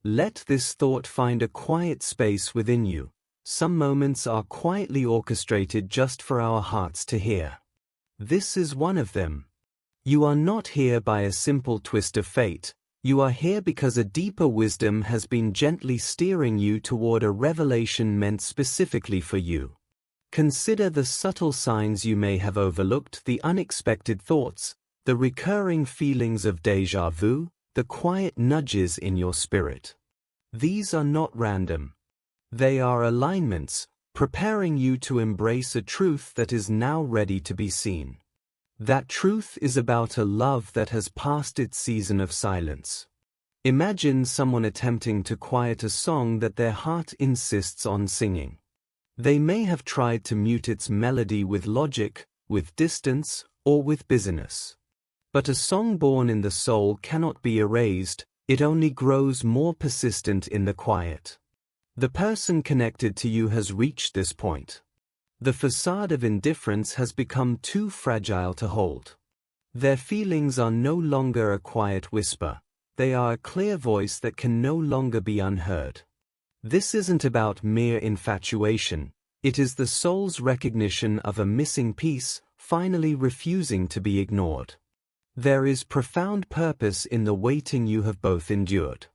Let this thought find a quiet space within you. Some moments are quietly orchestrated just for our hearts to hear. This is one of them. You are not here by a simple twist of fate. You are here because a deeper wisdom has been gently steering you toward a revelation meant specifically for you. Consider the subtle signs you may have overlooked, the unexpected thoughts, the recurring feelings of déjà vu, the quiet nudges in your spirit. These are not random. They are alignments, preparing you to embrace a truth that is now ready to be seen. That truth is about a love that has passed its season of silence. Imagine someone attempting to quiet a song that their heart insists on singing. They may have tried to mute its melody with logic, with distance, or with busyness. But a song born in the soul cannot be erased, it only grows more persistent in the quiet. The person connected to you has reached this point. The facade of indifference has become too fragile to hold. Their feelings are no longer a quiet whisper, they are a clear voice that can no longer be unheard. This isn't about mere infatuation, it is the soul's recognition of a missing piece, finally refusing to be ignored. There is profound purpose in the waiting you have both endured.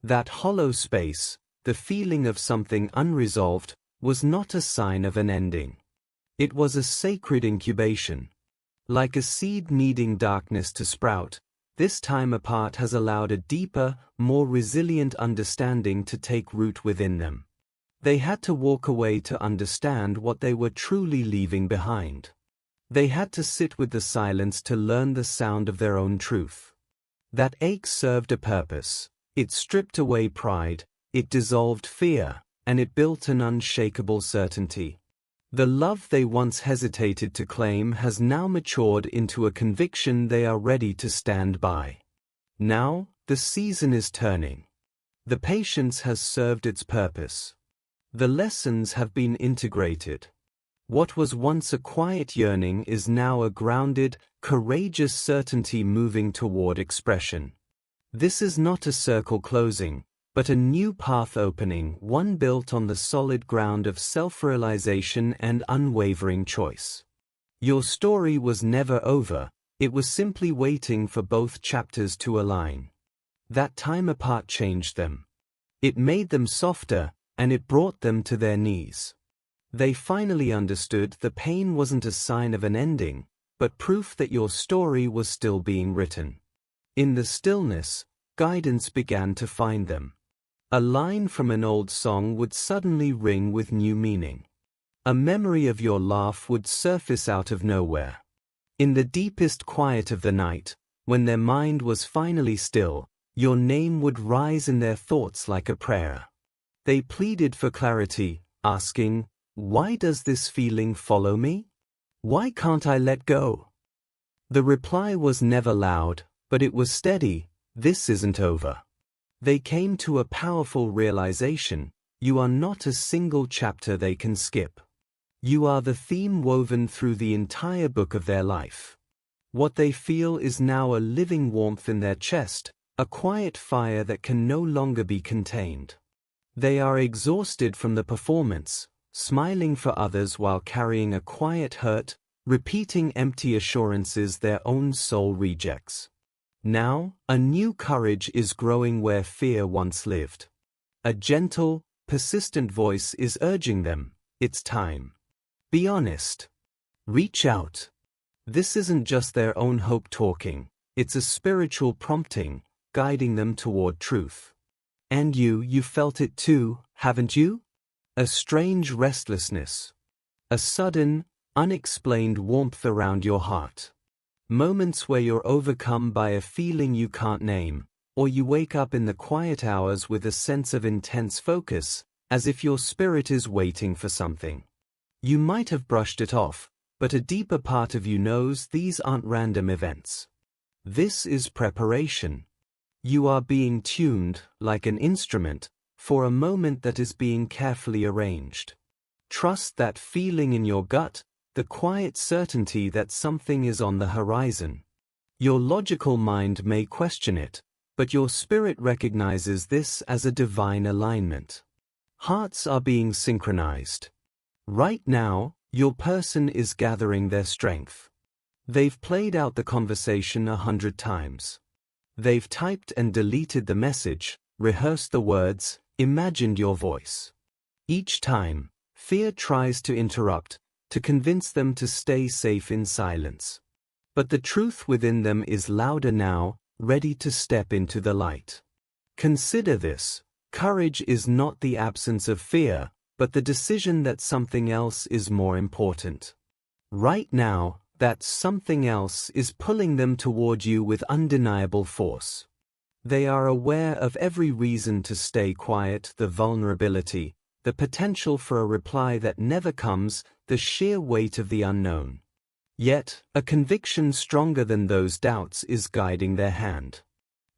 That hollow space, the feeling of something unresolved, was not a sign of an ending. It was a sacred incubation. Like a seed needing darkness to sprout, this time apart has allowed a deeper, more resilient understanding to take root within them. They had to walk away to understand what they were truly leaving behind. They had to sit with the silence to learn the sound of their own truth. That ache served a purpose. It stripped away pride, it dissolved fear, and it built an unshakable certainty. The love they once hesitated to claim has now matured into a conviction they are ready to stand by. Now, the season is turning. The patience has served its purpose. The lessons have been integrated. What was once a quiet yearning is now a grounded, courageous certainty moving toward expression. This is not a circle closing, but a new path opening, one built on the solid ground of self-realization and unwavering choice. Your story was never over, it was simply waiting for both chapters to align. That time apart changed them. It made them softer, and it brought them to their knees. They finally understood the pain wasn't a sign of an ending, but proof that your story was still being written. In the stillness, guidance began to find them. A line from an old song would suddenly ring with new meaning. A memory of your laugh would surface out of nowhere. In the deepest quiet of the night, when their mind was finally still, your name would rise in their thoughts like a prayer. They pleaded for clarity, asking, "Why does this feeling follow me? Why can't I let go?" The reply was never loud, but it was steady, "This isn't over." They came to a powerful realization: you are not a single chapter they can skip. You are the theme woven through the entire book of their life. What they feel is now a living warmth in their chest, a quiet fire that can no longer be contained. They are exhausted from the performance, smiling for others while carrying a quiet hurt, repeating empty assurances their own soul rejects. Now, a new courage is growing where fear once lived. A gentle, persistent voice is urging them, "It's time. Be honest. Reach out." This isn't just their own hope talking, it's a spiritual prompting, guiding them toward truth. And you felt it too, haven't you? A strange restlessness. A sudden, unexplained warmth around your heart. Moments where you're overcome by a feeling you can't name, or you wake up in the quiet hours with a sense of intense focus, as if your spirit is waiting for something. You might have brushed it off, but a deeper part of you knows these aren't random events. This is preparation. You are being tuned, like an instrument, for a moment that is being carefully arranged. Trust that feeling in your gut, the quiet certainty that something is on the horizon. Your logical mind may question it, but your spirit recognizes this as a divine alignment. Hearts are being synchronized. Right now, your person is gathering their strength. They've played out the conversation 100 times. They've typed and deleted the message, rehearsed the words, imagined your voice. Each time, fear tries to interrupt, to convince them to stay safe in silence. But the truth within them is louder now, ready to step into the light. Consider this: courage is not the absence of fear, but the decision that something else is more important. Right now, that something else is pulling them toward you with undeniable force. They are aware of every reason to stay quiet, the vulnerability, the potential for a reply that never comes, the sheer weight of the unknown. Yet, a conviction stronger than those doubts is guiding their hand.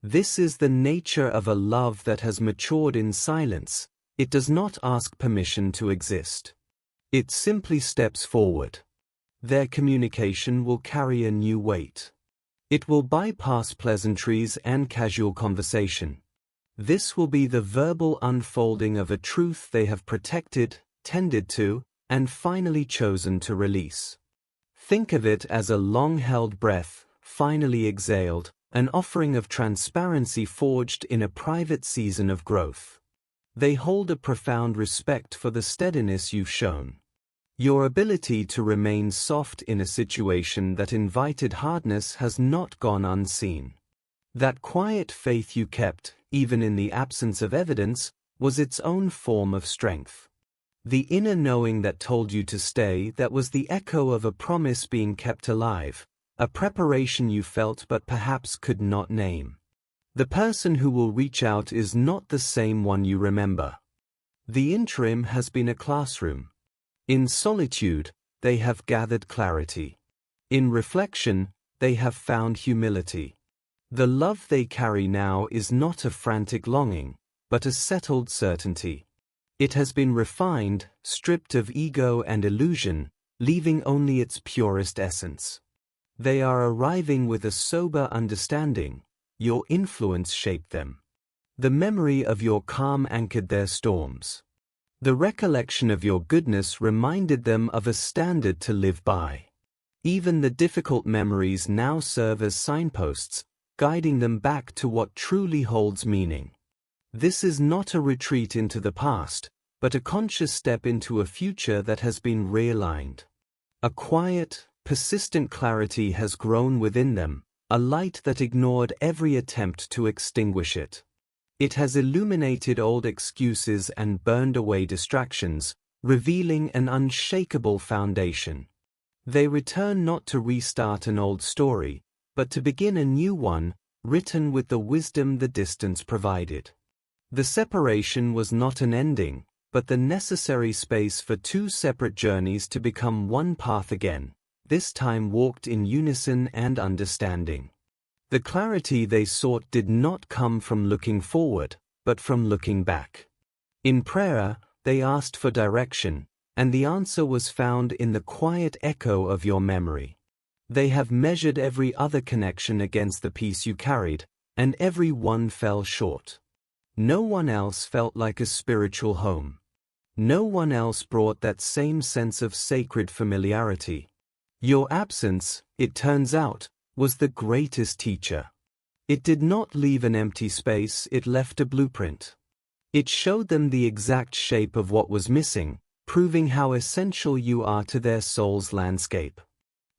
This is the nature of a love that has matured in silence. It does not ask permission to exist. It simply steps forward. Their communication will carry a new weight. It will bypass pleasantries and casual conversation. This will be the verbal unfolding of a truth they have protected, tended to, and finally chosen to release. Think of it as a long-held breath, finally exhaled, an offering of transparency forged in a private season of growth. They hold a profound respect for the steadiness you've shown. Your ability to remain soft in a situation that invited hardness has not gone unseen. That quiet faith you kept, even in the absence of evidence, was its own form of strength. The inner knowing that told you to stay, that was the echo of a promise being kept alive, a preparation you felt but perhaps could not name. The person who will reach out is not the same one you remember. The interim has been a classroom. In solitude, they have gathered clarity. In reflection, they have found humility. The love they carry now is not a frantic longing, but a settled certainty. It has been refined, stripped of ego and illusion, leaving only its purest essence. They are arriving with a sober understanding. Your influence shaped them. The memory of your calm anchored their storms. The recollection of your goodness reminded them of a standard to live by. Even the difficult memories now serve as signposts, guiding them back to what truly holds meaning. This is not a retreat into the past, but a conscious step into a future that has been realigned. A quiet, persistent clarity has grown within them, a light that ignored every attempt to extinguish it. It has illuminated old excuses and burned away distractions, revealing an unshakable foundation. They return not to restart an old story, but to begin a new one, written with the wisdom the distance provided. The separation was not an ending, but the necessary space for two separate journeys to become one path again, this time walked in unison and understanding. The clarity they sought did not come from looking forward, but from looking back. In prayer, they asked for direction, and the answer was found in the quiet echo of your memory. They have measured every other connection against the peace you carried, and every one fell short. No one else felt like a spiritual home. No one else brought that same sense of sacred familiarity. Your absence, it turns out, was the greatest teacher. It did not leave an empty space, it left a blueprint. It showed them the exact shape of what was missing, proving how essential you are to their soul's landscape.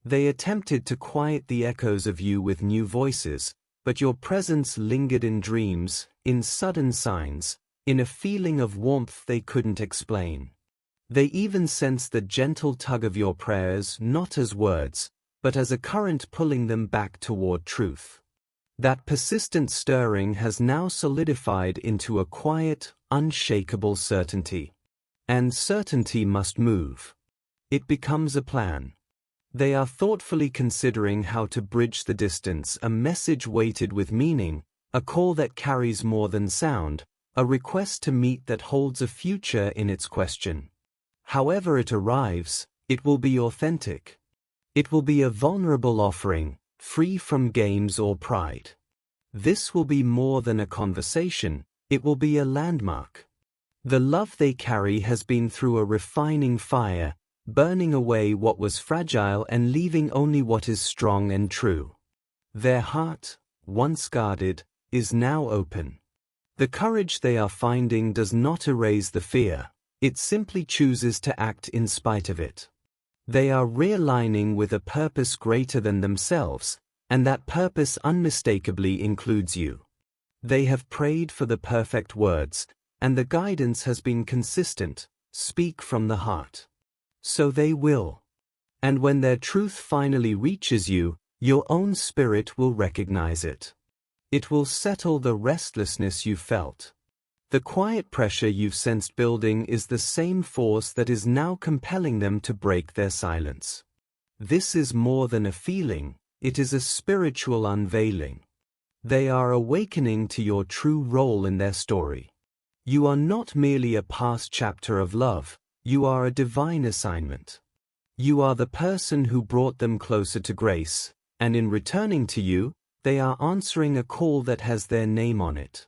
They attempted to quiet the echoes of you with new voices, but your presence lingered in dreams, in sudden signs, in a feeling of warmth they couldn't explain. They even sensed the gentle tug of your prayers, not as words, but as a current pulling them back toward truth. That persistent stirring has now solidified into a quiet, unshakable certainty. And certainty must move. It becomes a plan. They are thoughtfully considering how to bridge the distance, a message weighted with meaning, a call that carries more than sound, a request to meet that holds a future in its question. However it arrives, it will be authentic. It will be a vulnerable offering, free from games or pride. This will be more than a conversation, it will be a landmark. The love they carry has been through a refining fire, burning away what was fragile and leaving only what is strong and true. Their heart, once guarded, is now open. The courage they are finding does not erase the fear, it simply chooses to act in spite of it. They are realigning with a purpose greater than themselves, and that purpose unmistakably includes you. They have prayed for the perfect words, and the guidance has been consistent: speak from the heart. So they will. And when their truth finally reaches you, your own spirit will recognize it. It will settle the restlessness you felt. The quiet pressure you've sensed building is the same force that is now compelling them to break their silence. This is more than a feeling, it is a spiritual unveiling. They are awakening to your true role in their story. You are not merely a past chapter of love, you are a divine assignment. You are the person who brought them closer to grace, and in returning to you, they are answering a call that has their name on it.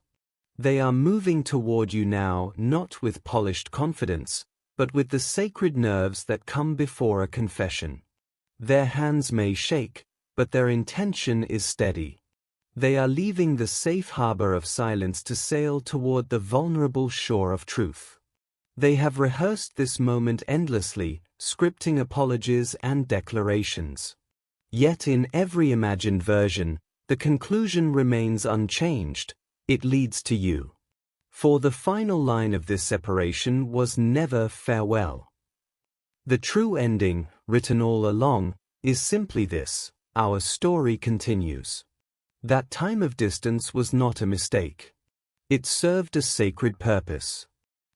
They are moving toward you now not with polished confidence, but with the sacred nerves that come before a confession. Their hands may shake, but their intention is steady. They are leaving the safe harbor of silence to sail toward the vulnerable shore of truth. They have rehearsed this moment endlessly, scripting apologies and declarations. Yet in every imagined version, the conclusion remains unchanged: it leads to you. For the final line of this separation was never farewell. The true ending, written all along, is simply this: our story continues. That time of distance was not a mistake. It served a sacred purpose.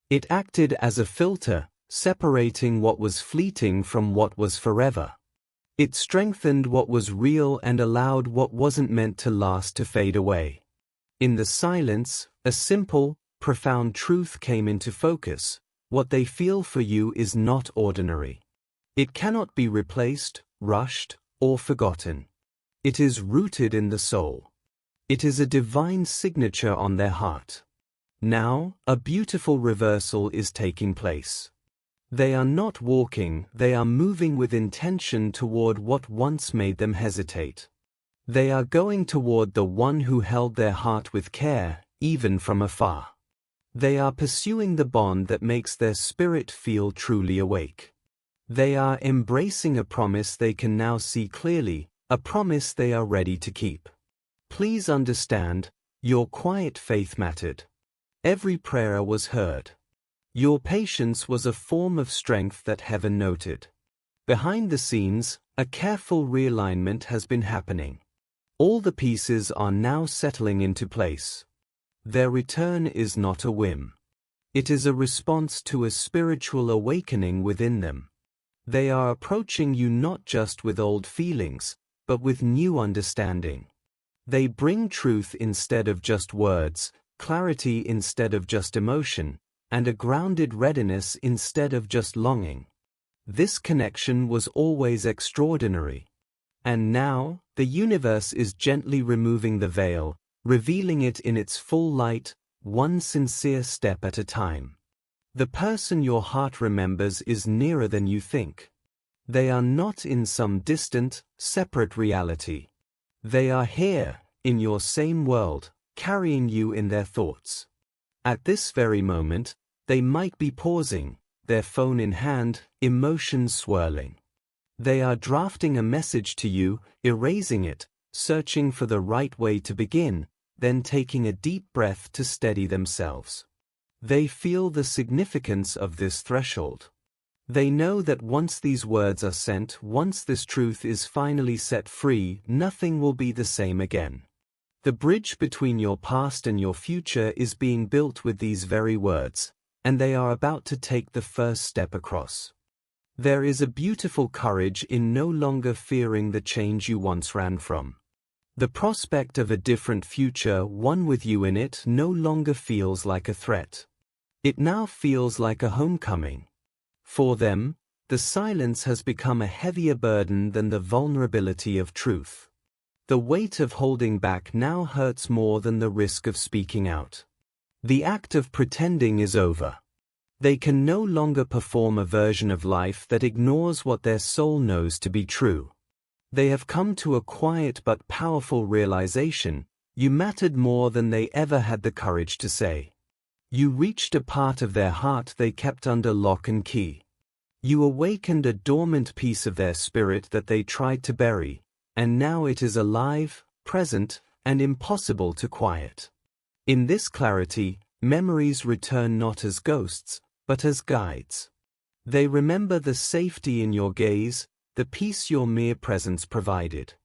It acted as a filter, separating what was fleeting from what was forever. It strengthened what was real and allowed what wasn't meant to last to fade away. In the silence, a simple, profound truth came into focus: what they feel for you is not ordinary. It cannot be replaced, rushed, or forgotten. It is rooted in the soul. It is a divine signature on their heart. Now, a beautiful reversal is taking place. They are not walking, they are moving with intention toward what once made them hesitate. They are going toward the one who held their heart with care, even from afar. They are pursuing the bond that makes their spirit feel truly awake. They are embracing a promise they can now see clearly, a promise they are ready to keep. Please understand, your quiet faith mattered. Every prayer was heard. Your patience was a form of strength that heaven noted. Behind the scenes, a careful realignment has been happening. All the pieces are now settling into place. Their return is not a whim. It is a response to a spiritual awakening within them. They are approaching you not just with old feelings, but with new understanding. They bring truth instead of just words, clarity instead of just emotion, and a grounded readiness instead of just longing. This connection was always extraordinary. And now, the universe is gently removing the veil, revealing it in its full light, one sincere step at a time. The person your heart remembers is nearer than you think. They are not in some distant, separate reality. They are here, in your same world, carrying you in their thoughts. At this very moment, they might be pausing, their phone in hand, emotions swirling. They are drafting a message to you, erasing it, searching for the right way to begin, then taking a deep breath to steady themselves. They feel the significance of this threshold. They know that once these words are sent, once this truth is finally set free, nothing will be the same again. The bridge between your past and your future is being built with these very words, and they are about to take the first step across. There is a beautiful courage in no longer fearing the change you once ran from. The prospect of a different future, one with you in it, no longer feels like a threat. It now feels like a homecoming. For them, the silence has become a heavier burden than the vulnerability of truth. The weight of holding back now hurts more than the risk of speaking out. The act of pretending is over. They can no longer perform a version of life that ignores what their soul knows to be true. They have come to a quiet but powerful realization: you mattered more than they ever had the courage to say. You reached a part of their heart they kept under lock and key. You awakened a dormant piece of their spirit that they tried to bury, and now it is alive, present, and impossible to quiet. In this clarity, memories return not as ghosts, but as guides. They remember the safety in your gaze, the peace your mere presence provided.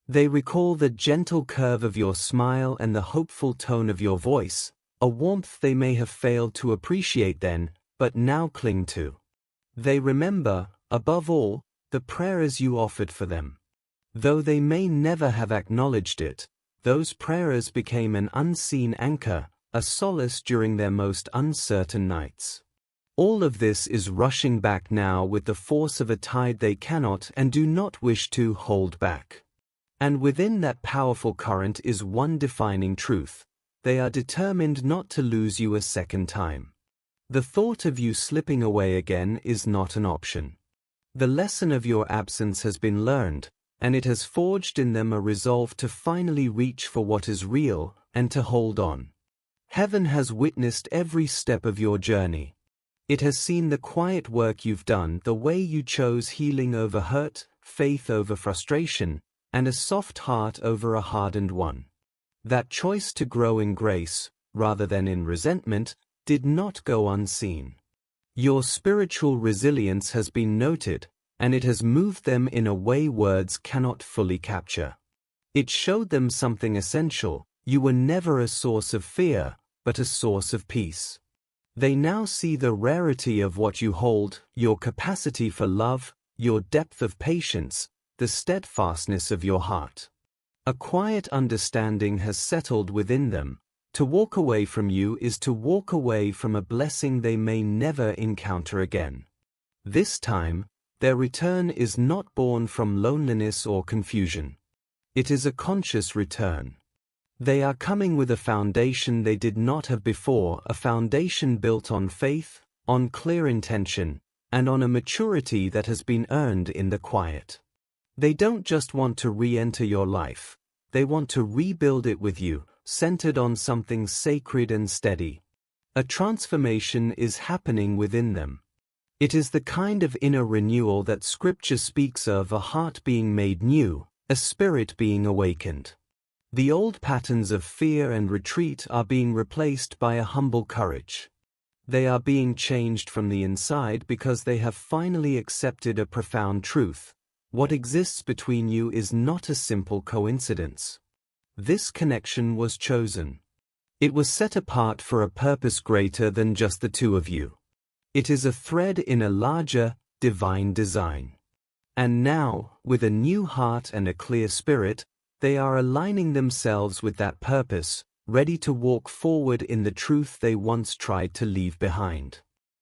They recall the gentle curve of your smile and the hopeful tone of your voice, a warmth they may have failed to appreciate then, but now cling to. They remember, above all, the prayers you offered for them. Though they may never have acknowledged it, those prayers became an unseen anchor, a solace during their most uncertain nights. All of this is rushing back now with the force of a tide they cannot and do not wish to hold back. And within that powerful current is one defining truth: they are determined not to lose you a second time. The thought of you slipping away again is not an option. The lesson of your absence has been learned, and it has forged in them a resolve to finally reach for what is real and to hold on. Heaven has witnessed every step of your journey. It has seen the quiet work you've done, the way you chose healing over hurt, faith over frustration, and a soft heart over a hardened one. That choice to grow in grace, rather than in resentment, did not go unseen. Your spiritual resilience has been noted, and it has moved them in a way words cannot fully capture. It showed them something essential: you were never a source of fear, but a source of peace. They now see the rarity of what you hold, your capacity for love, your depth of patience, the steadfastness of your heart. A quiet understanding has settled within them. To walk away from you is to walk away from a blessing they may never encounter again. This time, their return is not born from loneliness or confusion. It is a conscious return. They are coming with a foundation they did not have before, a foundation built on faith, on clear intention, and on a maturity that has been earned in the quiet. They don't just want to re-enter your life, they want to rebuild it with you, centered on something sacred and steady. A transformation is happening within them. It is the kind of inner renewal that Scripture speaks of: a heart being made new, a spirit being awakened. The old patterns of fear and retreat are being replaced by a humble courage. They are being changed from the inside because they have finally accepted a profound truth: what exists between you is not a simple coincidence. This connection was chosen. It was set apart for a purpose greater than just the two of you. It is a thread in a larger, divine design. And now, with a new heart and a clear spirit, they are aligning themselves with that purpose, ready to walk forward in the truth they once tried to leave behind.